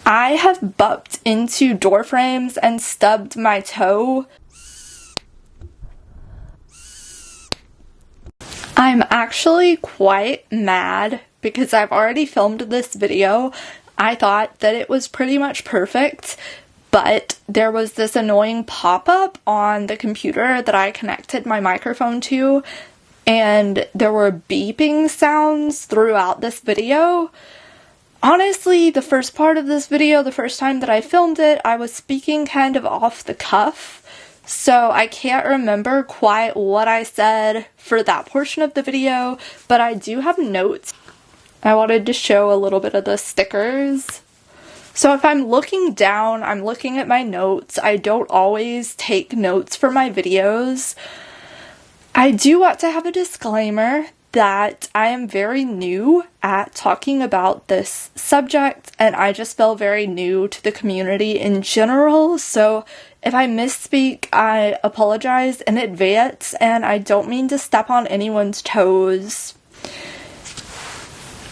I have bumped into door frames and stubbed my toe. I'm actually quite mad because I've already filmed this video. I thought that it was pretty much perfect, but there was this annoying pop-up on the computer that I connected my microphone to, and there were beeping sounds throughout this video. Honestly, the first part of this video, the first time that I filmed it, I was speaking kind of off the cuff, so I can't remember quite what I said for that portion of the video, but I do have notes. I wanted to show a little bit of the stickers. So if I'm looking down, I'm looking at my notes. I don't always take notes for my videos. I do want to have a disclaimer that I am very new at talking about this subject, and I just feel very new to the community in general, so if I misspeak, I apologize in advance, and I don't mean to step on anyone's toes.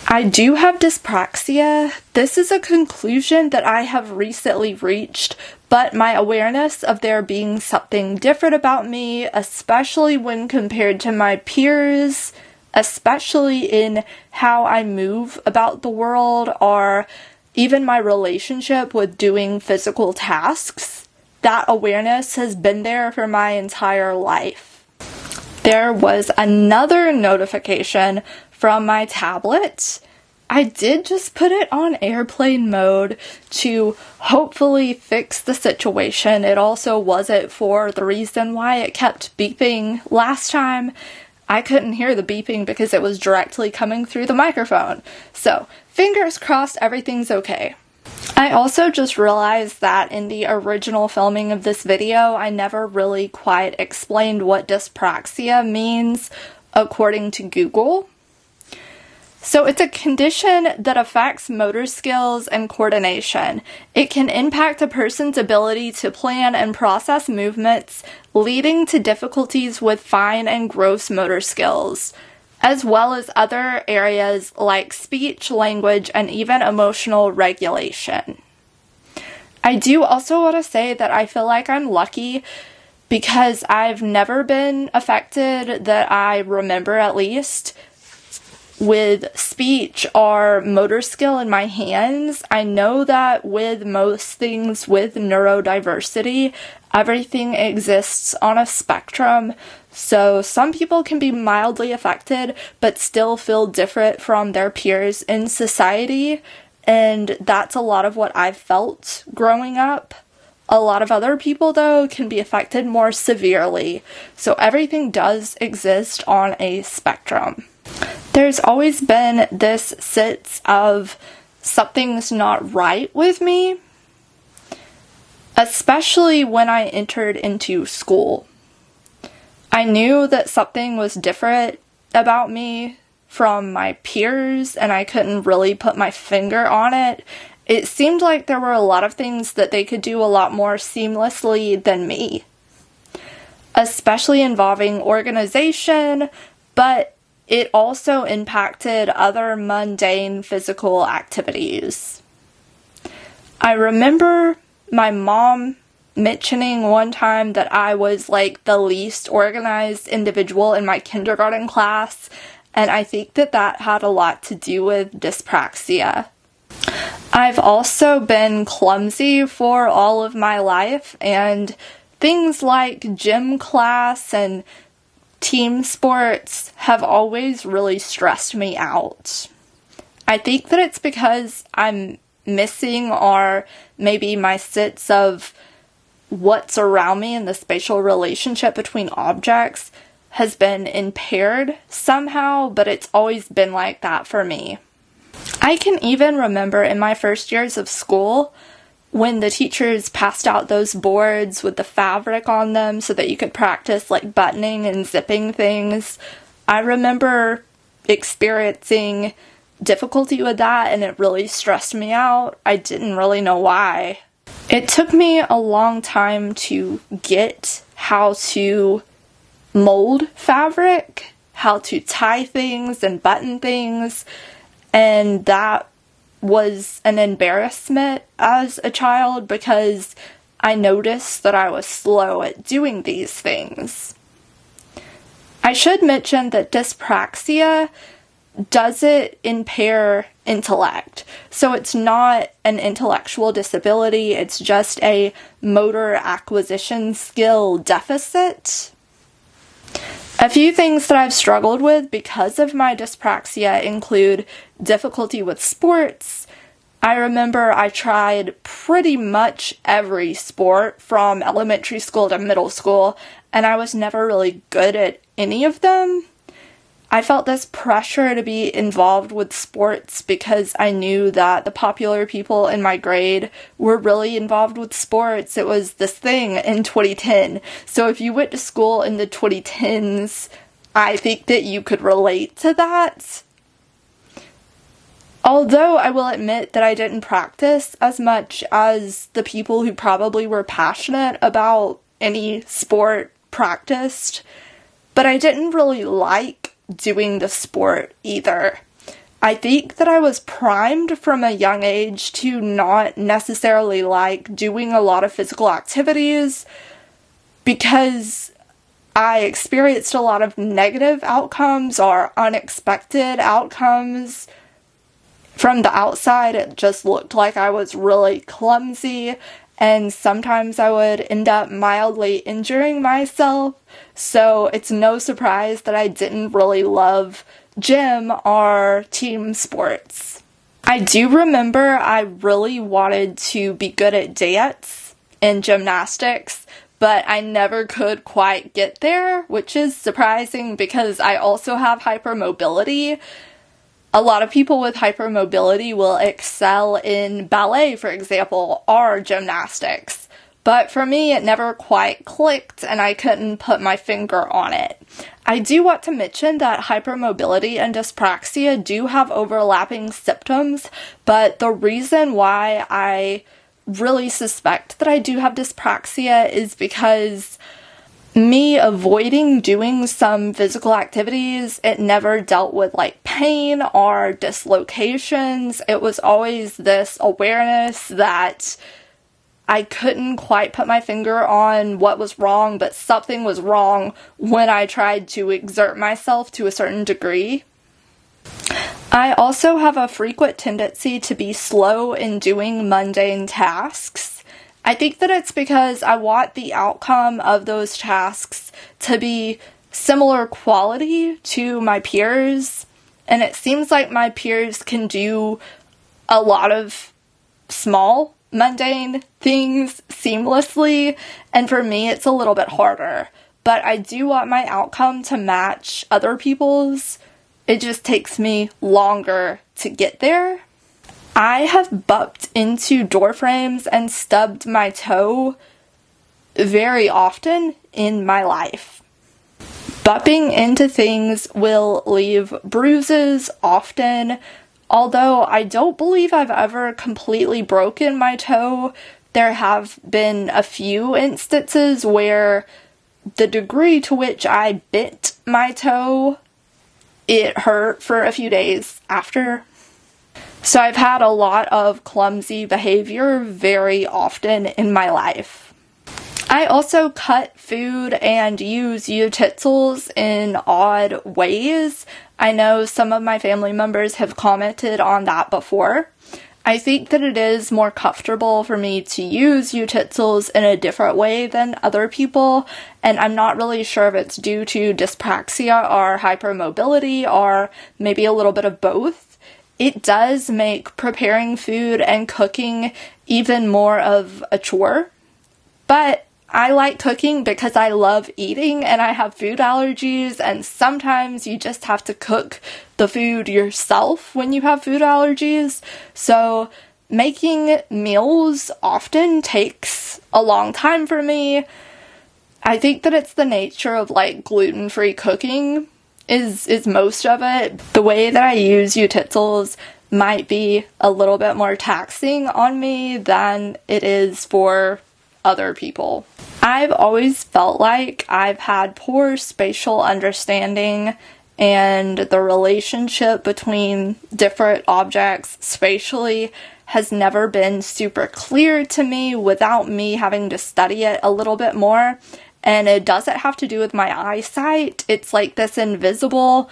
I do have dyspraxia. This is a conclusion that I have recently reached, but my awareness of there being something different about me, especially when compared to my peers, especially in how I move about the world, or even my relationship with doing physical tasks, that awareness has been there for my entire life. There was another notification from my tablet. I did just put it on airplane mode to hopefully fix the situation. It also wasn't for the reason why it kept beeping last time. I couldn't hear the beeping because it was directly coming through the microphone. So, fingers crossed everything's okay. I also just realized that in the original filming of this video, I never really quite explained what dyspraxia means according to Google. So it's a condition that affects motor skills and coordination. It can impact a person's ability to plan and process movements, leading to difficulties with fine and gross motor skills, as well as other areas like speech, language, and even emotional regulation. I do also want to say that I feel like I'm lucky because I've never been affected, that I remember at least, with speech or motor skill in my hands. I know that with most things with neurodiversity, everything exists on a spectrum, so some people can be mildly affected but still feel different from their peers in society, and that's a lot of what I've felt growing up. A lot of other people, though, can be affected more severely, so everything does exist on a spectrum. There's always been this sense of something's not right with me, especially when I entered into school. I knew that something was different about me from my peers, and I couldn't really put my finger on it. It seemed like there were a lot of things that they could do a lot more seamlessly than me, especially involving organization, but it also impacted other mundane physical activities. I remember my mom mentioning one time that I was like the least organized individual in my kindergarten class, and I think that that had a lot to do with dyspraxia. I've also been clumsy for all of my life, and things like gym class and team sports have always really stressed me out. I think that it's because I'm missing, or maybe my sense of what's around me and the spatial relationship between objects has been impaired somehow, but it's always been like that for me. I can even remember in my first years of school when the teachers passed out those boards with the fabric on them so that you could practice like buttoning and zipping things. I remember experiencing difficulty with that, and it really stressed me out. I didn't really know why. It took me a long time to get how to mold fabric, how to tie things and button things, and that was an embarrassment as a child because I noticed that I was slow at doing these things. I should mention that dyspraxia doesn't impair intellect. So it's not an intellectual disability, it's just a motor acquisition skill deficit. A few things that I've struggled with because of my dyspraxia include difficulty with sports. I remember I tried pretty much every sport from elementary school to middle school, and I was never really good at any of them. I felt this pressure to be involved with sports because I knew that the popular people in my grade were really involved with sports. It was this thing in 2010. So if you went to school in the 2010s, I think that you could relate to that. Although I will admit that I didn't practice as much as the people who probably were passionate about any sport practiced, but I didn't really like doing the sport either. I think that I was primed from a young age to not necessarily like doing a lot of physical activities because I experienced a lot of negative outcomes or unexpected outcomes. From the outside, it just looked like I was really clumsy, and sometimes I would end up mildly injuring myself, so it's no surprise that I didn't really love gym or team sports. I do remember I really wanted to be good at dance and gymnastics, but I never could quite get there, which is surprising because I also have hypermobility. A lot of people with hypermobility will excel in ballet, for example, or gymnastics. But for me, it never quite clicked and I couldn't put my finger on it. I do want to mention that hypermobility and dyspraxia do have overlapping symptoms, but the reason why I really suspect that I do have dyspraxia is because me avoiding doing some physical activities, it never dealt with like pain or dislocations. It was always this awareness that I couldn't quite put my finger on what was wrong, but something was wrong when I tried to exert myself to a certain degree. I also have a frequent tendency to be slow in doing mundane tasks. I think that it's because I want the outcome of those tasks to be similar quality to my peers, and it seems like my peers can do a lot of small, mundane things seamlessly, and for me it's a little bit harder. But I do want my outcome to match other people's. It just takes me longer to get there. I have bumped into door frames and stubbed my toe very often in my life. Bumping into things will leave bruises often. Although I don't believe I've ever completely broken my toe, there have been a few instances where the degree to which I bit my toe, it hurt for a few days after. So I've had a lot of clumsy behavior very often in my life. I also cut food and use utensils in odd ways. I know some of my family members have commented on that before. I think that it is more comfortable for me to use utensils in a different way than other people, and I'm not really sure if it's due to dyspraxia or hypermobility or maybe a little bit of both. It does make preparing food and cooking even more of a chore, but I like cooking because I love eating and I have food allergies, and sometimes you just have to cook the food yourself when you have food allergies. So making meals often takes a long time for me. I think that it's the nature of like gluten-free cooking is most of it. The way that I use utensils might be a little bit more taxing on me than it is for other people. I've always felt like I've had poor spatial understanding and the relationship between different objects spatially has never been super clear to me without me having to study it a little bit more. And it doesn't have to do with my eyesight. It's like this invisible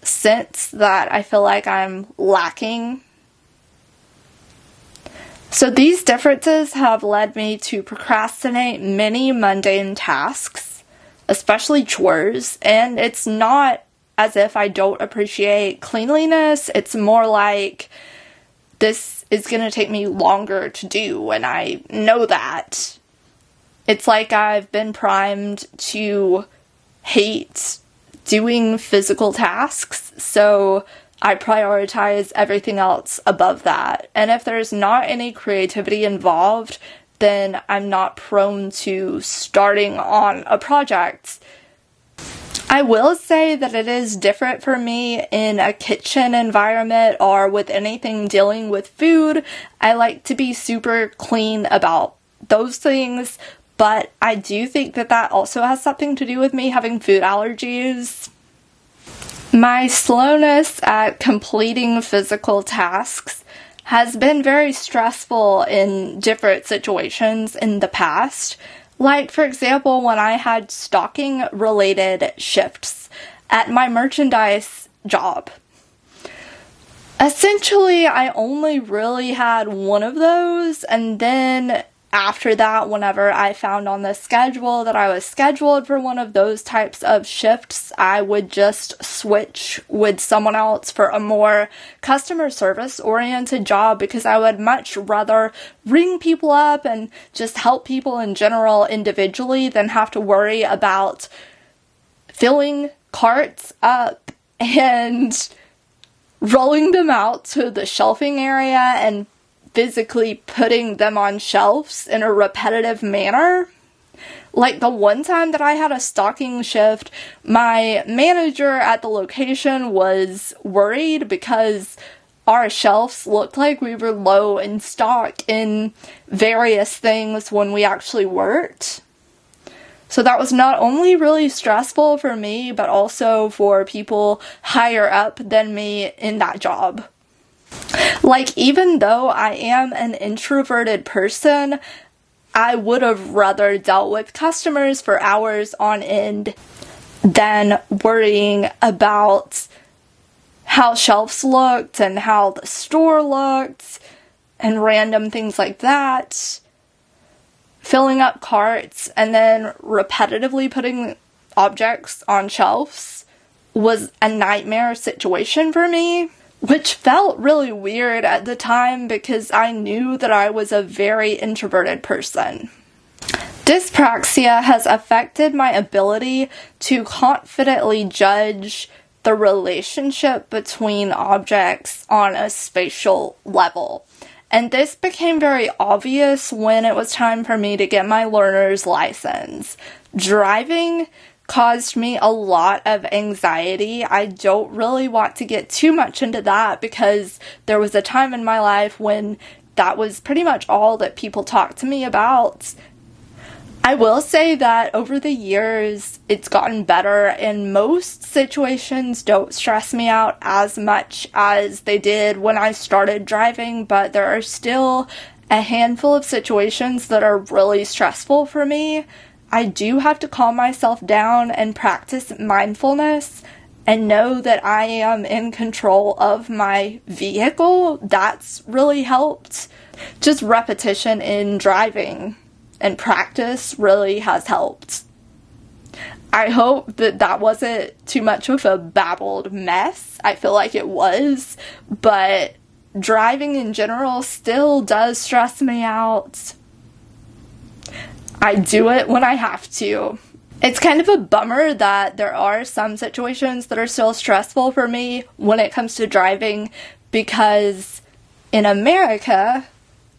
sense that I feel like I'm lacking. So these differences have led me to procrastinate many mundane tasks, especially chores, and it's not as if I don't appreciate cleanliness. It's more like this is going to take me longer to do, and I know that. It's like I've been primed to hate doing physical tasks, so I prioritize everything else above that. And if there's not any creativity involved, then I'm not prone to starting on a project. I will say that it is different for me in a kitchen environment or with anything dealing with food. I like to be super clean about those things, but I do think that that also has something to do with me having food allergies. My slowness at completing physical tasks has been very stressful in different situations in the past. Like, for example, when I had stocking-related shifts at my merchandise job. Essentially, I only really had one of those, and then after that, whenever I found on the schedule that I was scheduled for one of those types of shifts, I would just switch with someone else for a more customer service oriented job, because I would much rather ring people up and just help people in general individually than have to worry about filling carts up and rolling them out to the shelving area and physically putting them on shelves in a repetitive manner. Like the one time that I had a stocking shift, my manager at the location was worried because our shelves looked like we were low in stock in various things when we actually worked. So that was not only really stressful for me, but also for people higher up than me in that job. Like, even though I am an introverted person, I would have rather dealt with customers for hours on end than worrying about how shelves looked and how the store looked and random things like that. Filling up carts and then repetitively putting objects on shelves was a nightmare situation for me, which felt really weird at the time because I knew that I was a very introverted person. Dyspraxia has affected my ability to confidently judge the relationship between objects on a spatial level. And this became very obvious when it was time for me to get my learner's license. Driving caused me a lot of anxiety. I don't really want to get too much into that because there was a time in my life when that was pretty much all that people talked to me about. I will say that over the years, it's gotten better, and most situations don't stress me out as much as they did when I started driving, but there are still a handful of situations that are really stressful for me. I do have to calm myself down and practice mindfulness and know that I am in control of my vehicle. That's really helped. Just repetition in driving and practice really has helped. I hope that that wasn't too much of a babbled mess. I feel like it was, but driving in general still does stress me out. I do it when I have to. It's kind of a bummer that there are some situations that are still stressful for me when it comes to driving, because in America,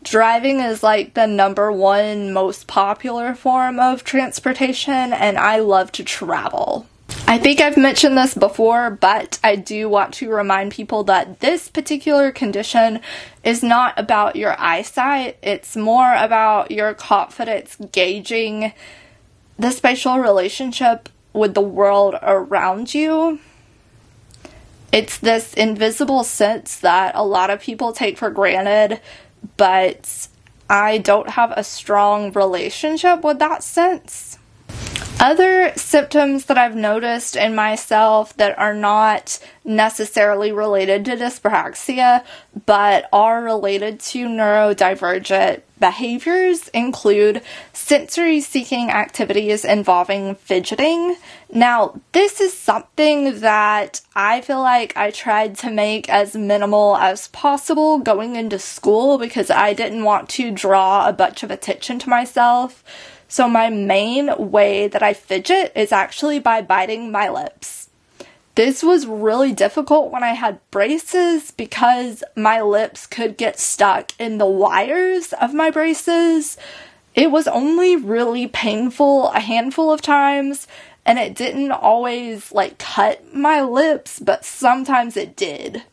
driving is like the #1 most popular form of transportation, and I love to travel. I think I've mentioned this before, but I do want to remind people that this particular condition is not about your eyesight. It's more about your confidence gauging the spatial relationship with the world around you. It's this invisible sense that a lot of people take for granted, but I don't have a strong relationship with that sense. Other symptoms that I've noticed in myself that are not necessarily related to dyspraxia, but are related to neurodivergent behaviors include sensory-seeking activities involving fidgeting. Now, this is something that I feel like I tried to make as minimal as possible going into school because I didn't want to draw a bunch of attention to myself. So my main way that I fidget is actually by biting my lips. This was really difficult when I had braces because my lips could get stuck in the wires of my braces. It was only really painful a handful of times, and it didn't always cut my lips, but sometimes it did.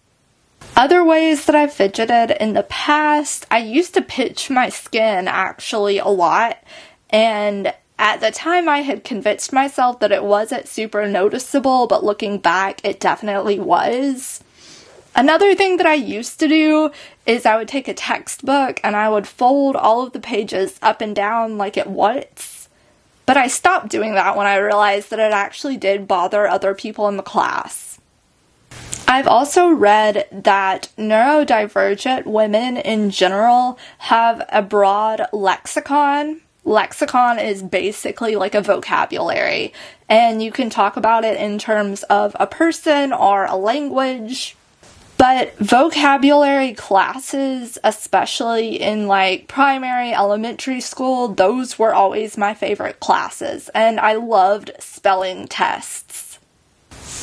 Other ways that I've fidgeted in the past, I used to pinch my skin actually a lot. And at the time, I had convinced myself that it wasn't super noticeable, but looking back, it definitely was. Another thing that I used to do is I would take a textbook and I would fold all of the pages up and down like at once. But I stopped doing that when I realized that it actually did bother other people in the class. I've also read that neurodivergent women in general have a broad lexicon. Lexicon is basically like a vocabulary, and you can talk about it in terms of a person or a language. But vocabulary classes, especially in primary, elementary school, those were always my favorite classes, and I loved spelling tests.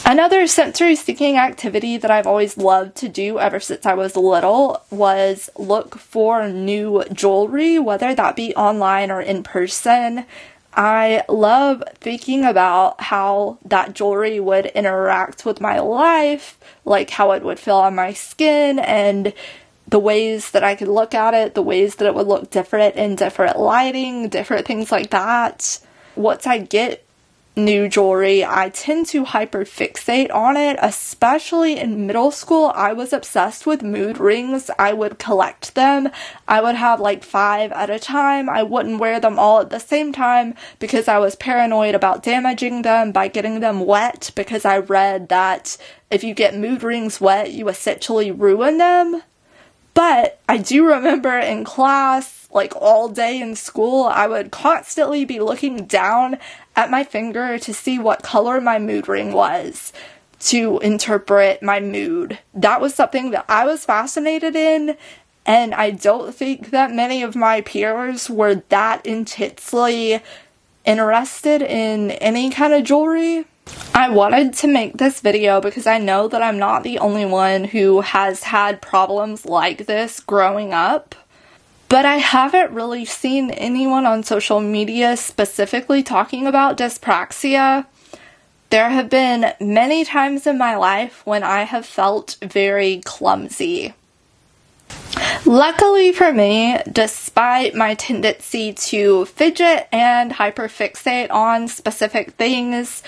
Another sensory-seeking activity that I've always loved to do ever since I was little was look for new jewelry, whether that be online or in person. I love thinking about how that jewelry would interact with my life, like how it would feel on my skin, and the ways that I could look at it, the ways that it would look different in different lighting, different things like that. Once I get new jewelry, I tend to hyperfixate on it, especially in middle school. I was obsessed with mood rings. I would collect them. I would have 5 at a time. I wouldn't wear them all at the same time because I was paranoid about damaging them by getting them wet, because I read that if you get mood rings wet, you essentially ruin them. But I do remember in class, all day in school, I would constantly be looking down at my finger to see what color my mood ring was, to interpret my mood. That was something that I was fascinated in, and I don't think that many of my peers were that intensely interested in any kind of jewelry. I wanted to make this video because I know that I'm not the only one who has had problems like this growing up. But I haven't really seen anyone on social media specifically talking about dyspraxia. There have been many times in my life when I have felt very clumsy. Luckily for me, despite my tendency to fidget and hyperfixate on specific things,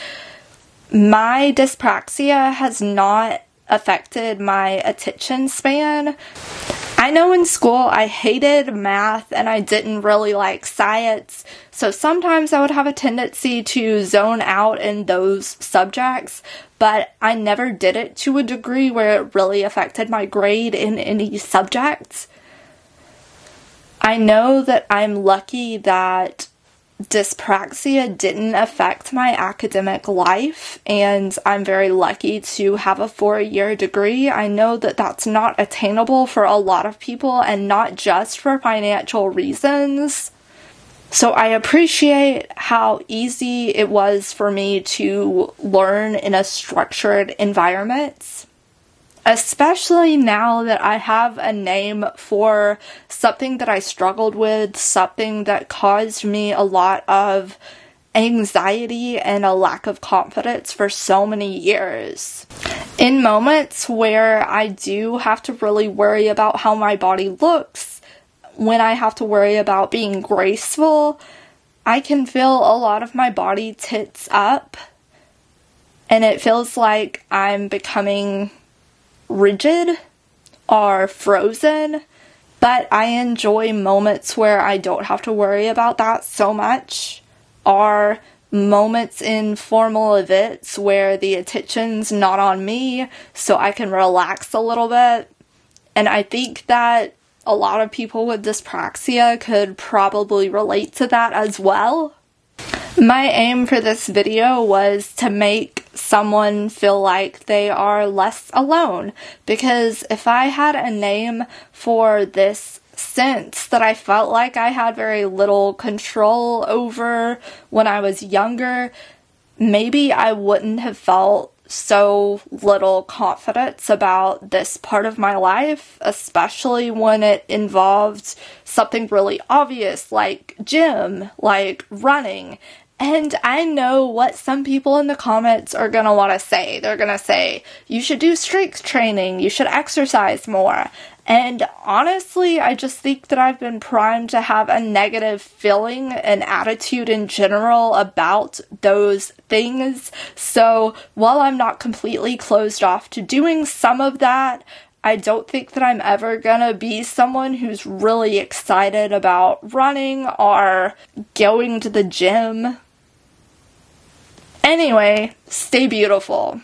my dyspraxia has not affected my attention span. I know in school I hated math and I didn't really like science, so sometimes I would have a tendency to zone out in those subjects, but I never did it to a degree where it really affected my grade in any subject. I know that I'm lucky that dyspraxia didn't affect my academic life, and I'm very lucky to have a 4-year degree. I know that that's not attainable for a lot of people, and not just for financial reasons. So I appreciate how easy it was for me to learn in a structured environment. Especially now that I have a name for something that I struggled with, something that caused me a lot of anxiety and a lack of confidence for so many years. In moments where I do have to really worry about how my body looks, when I have to worry about being graceful, I can feel a lot of my body tense up. and it feels like I'm becoming rigid or frozen, but I enjoy moments where I don't have to worry about that so much, or moments in formal events where the attention's not on me, so I can relax a little bit. And I think that a lot of people with dyspraxia could probably relate to that as well. My aim for this video was to make someone feel like they are less alone, because if I had a name for this sense that I felt like I had very little control over when I was younger, maybe I wouldn't have felt so little confidence about this part of my life, especially when it involved something really obvious like gym, like running. And I know what some people in the comments are going to want to say. They're going to say, you should do strength training, you should exercise more. And honestly, I just think that I've been primed to have a negative feeling and attitude in general about those things. So while I'm not completely closed off to doing some of that, I don't think that I'm ever gonna be someone who's really excited about running or going to the gym. Anyway, stay beautiful.